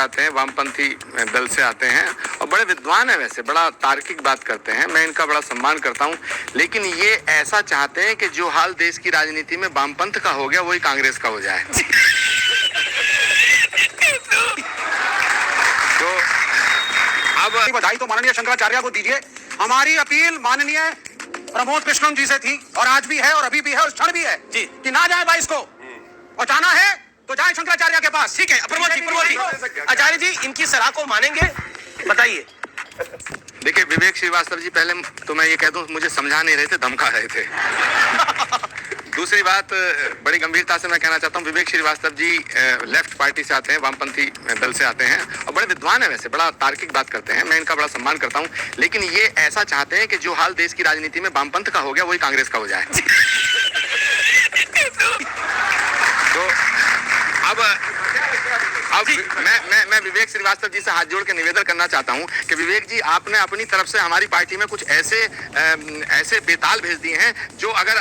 आते हैं, वामपंथी दल से आते हैं और बड़े विद्वान हैं, वैसे बड़ा तार्किक बात करते हैं, मैं इनका बड़ा सम्मान करता हूं। लेकिन ये ऐसा चाहते हैं कि जो हाल देश की राजनीति में वामपंथ का हो गया वही कांग्रेस का हो जाए। तो अब बधाई तो माननीय शंकराचार्य को दीजिए। हमारी अपील माननीय प्रमोद कृष्णन जी से थी और आज भी है और अभी भी है और क्षण भी है जी कि ना जाए 22 को और जाना है तो जाए शंकराचार्य के पास। ठीक है प्रमोद जी, आचार्य जी इनकी सलाह को मानेंगे? बताइए। देखिए विवेक श्रीवास्तव जी, पहले तो मैं ये कह दूं, मुझे समझा नहीं रहे थे, धमका रहे थे। दूसरी बात, बड़ी गंभीरता से मैं कहना चाहता हूं, विवेक श्रीवास्तव जी लेफ्ट पार्टी से आते हैं, वामपंथी दल से आते हैं और बड़े विद्वान हैं, वैसे बड़ा तार्किक बात करते हैं, मैं इनका बड़ा सम्मान करता हूं। लेकिन ये ऐसा चाहते हैं कि जो हाल देश की राजनीति में वामपंथ का हो गया वही कांग्रेस का हो जाए। तो अब मैं विवेक श्रीवास्तव जी से हाथ जोड़ के निवेदन करना चाहता हूं कि विवेक जी, आपने अपनी तरफ से हमारी पार्टी में कुछ ऐसे बेताल भेज दिए हैं जो अगर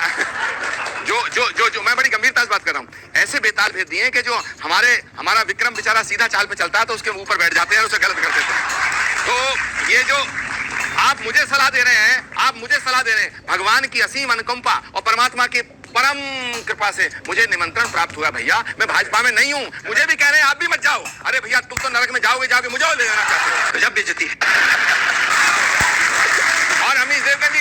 जो मैं बड़ी गंभीरता से बात कर रहा हूं, ऐसे बेताल भेज दिए हैं कि जो हमारा विक्रम बेचारा सीधा चाल पे चलता है तो उसके ऊपर बैठ जाते हैं और उसे गलत कर देते हैं। तो ये जो आप मुझे सलाह दे रहे हैं, भगवान की असीम अनुकंपा और परमात्मा की परम कृपा से मुझे निमंत्रण प्राप्त हुआ। भैया मैं भाजपा में नहीं हूँ, मुझे भी कह रहे हैं आप भी मत जाओ। अरे भैया तुम तो नरक में जाओगे, मुझे ले जाना चाहते हो, तो जब बेइज्जती है। और अमीश देवगन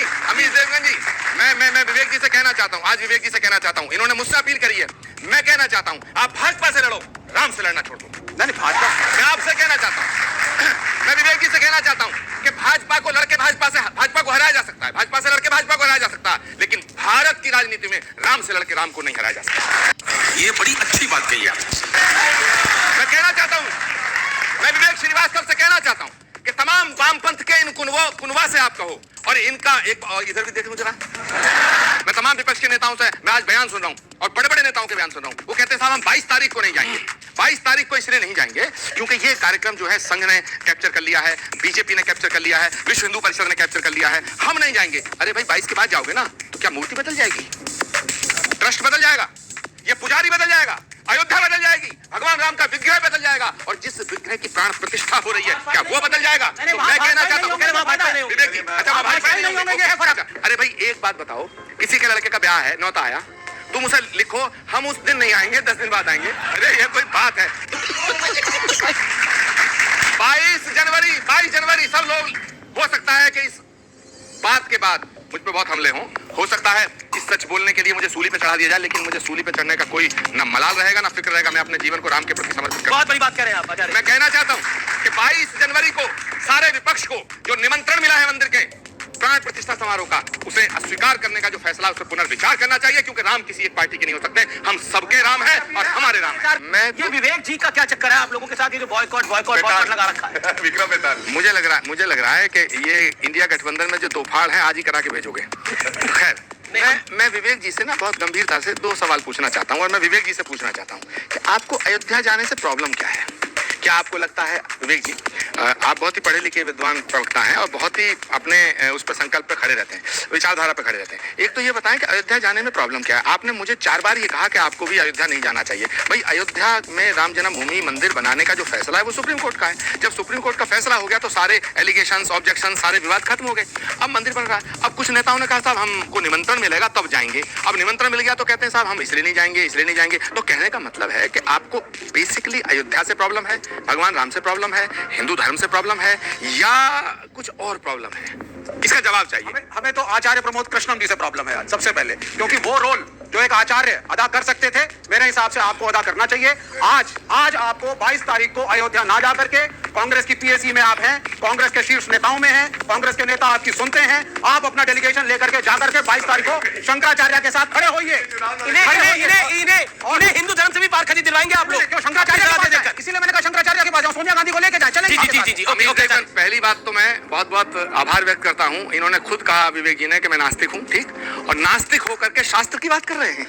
जी, मैं विवेक जी से कहना चाहता हूँ, आज विवेक जी से कहना चाहता हूँ, इन्होंने मुझसे अपील करी है, मैं कहना चाहता हूँ आप भाजपा से लड़ो, राम से लड़ना छोड़ दो। नहीं भाजपा, मैं आपसे कहना चाहता हूँ, मैं विवेक जी से कहना चाहता हूँ कि भाजपा को लड़के भाजपा को हराया जा सकता है, भाजपा से लड़के भाजपा को हराया जा सकता है, लेकिन भारत की राजनीति में राम से लड़के राम को नहीं हराया जा सकता। ये बड़ी अच्छी बात कही आप। मैं कहना चाहता हूँ, मैं विवेक श्रीवास्तव से कहना चाहता हूँ कि तमाम वामपंथ के इन कुनवा से आप कहो, और इनका एक इधर भी देखो जरा, मैं तमाम विपक्ष के नेताओं से मैं आज बयान सुन रहा हूँ और बड़े बड़े नेताओं के बयान सुन रहा हूँ, वो कहते हैं साहब हम 22 तारीख को नहीं जाएंगे। 22 तारीख को इसलिए नहीं जाएंगे क्योंकि ये कार्यक्रम जो है संघ ने कैप्चर कर लिया है, बीजेपी ने कैप्चर कर लिया है, विश्व हिंदू परिषद ने कैप्चर कर लिया है, हम नहीं जाएंगे। अरे भाई 22 के बाद जाओगे ना तो क्या मूर्ति बदल जाएगी, ट्रस्ट बदल जाएगा, ये पुजारी बदल जाएगा, अयोध्या बदल जाएगी, भगवान राम का विग्रह बदल जाएगा, और जिस विग्रह की प्राण प्रतिष्ठा हो रही है क्या वो बदल जाएगा? तो मैं कहना चाहता हूँ विवेक जी, अच्छा अरे भाई एक बात बताओ, किसी के लड़के का ब्याह है, न्योता आया, तुम उसे लिखो हम उस दिन नहीं आएंगे, 10 दिन बाद आएंगे। अरे ये कोई बात है? 22 जनवरी सब लोग, हो सकता है कि इस बात के बाद मुझ पे बहुत हमले हो सकता है इस सच बोलने के लिए मुझे सूली पे चढ़ा दिया जाए, लेकिन मुझे सूली पे चढ़ने का कोई न मलाल रहेगा ना फिक्र रहेगा। मैं अपने जीवन को राम के प्रति समर्पित करूंगा। बहुत बड़ी बात कह रहे हैं आप। मैं कहना चाहता हूं कि 22 जनवरी को सारे विपक्ष को जो निमंत्रण मिला है मंदिर के प्राण प्रतिष्ठा समारोह का, उसे अस्वीकार करने का जो फैसला, उसे पुनर्विचार करना चाहिए, क्योंकि राम किसी एक पार्टी के नहीं हो सकते, हम सबके राम हैं और हमारे राम हैं। मैं ये विवेक जी का क्या चक्कर है आप लोगों के साथ, ये जो बॉयकॉट लगा रखा है? विक्रम बेताल, मुझे लग रहा है कि ये इंडिया गठबंधन में जो तोफाड़ है आज ही करा के भेजोगे। खैर मैं विवेक जी से ना बहुत गंभीरता से 2 सवाल पूछना चाहता हूँ, और मैं विवेक जी से पूछना चाहता हूँ कि आपको अयोध्या जाने से प्रॉब्लम क्या है? क्या आपको लगता है विवेक जी, आप बहुत ही पढ़े लिखे विद्वान प्रवक्ता हैं और बहुत ही अपने उस पर संकल्प पे खड़े रहते हैं, विचारधारा पे खड़े रहते हैं, एक तो ये बताएं कि अयोध्या जाने में प्रॉब्लम क्या है? आपने मुझे 4 बार ये कहा कि आपको भी अयोध्या नहीं जाना चाहिए। भाई अयोध्या में राम जन्मभूमि मंदिर बनाने का जो फैसला है वो सुप्रीम कोर्ट का है। जब सुप्रीम कोर्ट का फैसला हो गया तो सारे एलिगेशन, ऑब्जेक्शन, सारे विवाद खत्म हो गए। अब मंदिर बन रहा है। अब कुछ नेताओं ने कहा साहब हमको निमंत्रण मिलेगा तब जाएंगे, अब निमंत्रण मिल गया तो कहते हैं साहब हम इसलिए नहीं जाएंगे। तो कहने का मतलब है कि आपको बेसिकली अयोध्या से प्रॉब्लम है, भगवान राम से प्रॉब्लम है, हिंदू धर्म से प्रॉब्लम है, या कुछ और प्रॉब्लम है? इसका जवाब चाहिए। हमें तो आचार्य प्रमोद कृष्णन जी से प्रॉब्लम है सबसे पहले, क्योंकि वो रोल जो एक आचार्य अदा कर सकते थे, मेरे हिसाब से आपको अदा करना चाहिए। आज आपको 22 तारीख को अयोध्या ना जा करके, कांग्रेस की पीएसी में आप हैं, कांग्रेस के शीर्ष नेताओं में हैं, कांग्रेस के नेता आपकी सुनते हैं, आप अपना डेलीगेशन लेकर के जाकर के 22 तारीख को शंकराचार्य के साथ खड़े होइए। इन्हें हिंदू धर्म से भी पारखी दिलवाएंगे आप लोग? क्यों शंकराचार्य इसीलिए मैंने कहा शंकराचार्य के पास जाओ, सोनिया गांधी को लेके जाए। चलें जी। पहली बात तो मैं बहुत आभार व्यक्त करता हूँ, इन्होंने खुद कहा विवेक जी ने कि मैं नास्तिक हूँ, ठीक, और नास्तिक होकर के शास्त्र की बात कर रहे हैं।